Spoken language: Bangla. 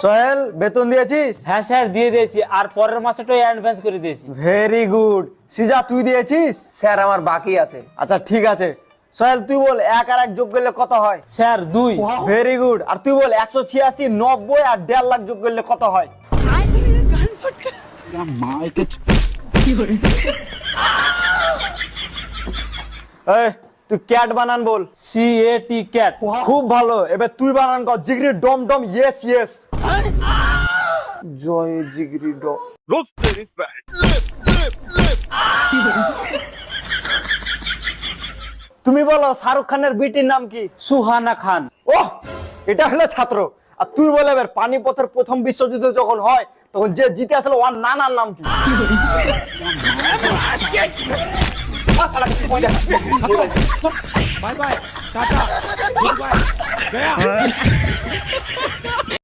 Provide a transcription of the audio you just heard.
সোহেল বেতন দিয়েছিস? হ্যাঁ স্যার দিয়ে দিয়েছি, আর পরের মাসেটাই অ্যাডভান্স করে দিয়েছি। Very good. সিজা তুই দিয়েছিস? স্যার আমার বাকি আছে। আচ্ছা ঠিক আছে। সোহেল তুই বল 1 আর 1 যোগ করলে কত হয়? স্যার 2। Very good. আর তুই বল 186, 90 আর 1.5 লাখ যোগ করলে কত হয়? এই তুই ক্যাট বানান বল। CAT cat. খুব ভালো। এবার তুই বানান কর জিগরি ডম ডম ইয়েস ইয়েস। জয় জিগরি ডম। তুমি বলো শাহরুখ খানের বিটির নাম কি? সুহানা খান। ওহ, এটা হলো ছাত্র। আর তুই বলে এবার পানিপথের প্রথম বিশ্বযুদ্ধ যখন হয় তখন যে জিতে আসলে ওর নানার নাম কি? Bye bye tata good bye गया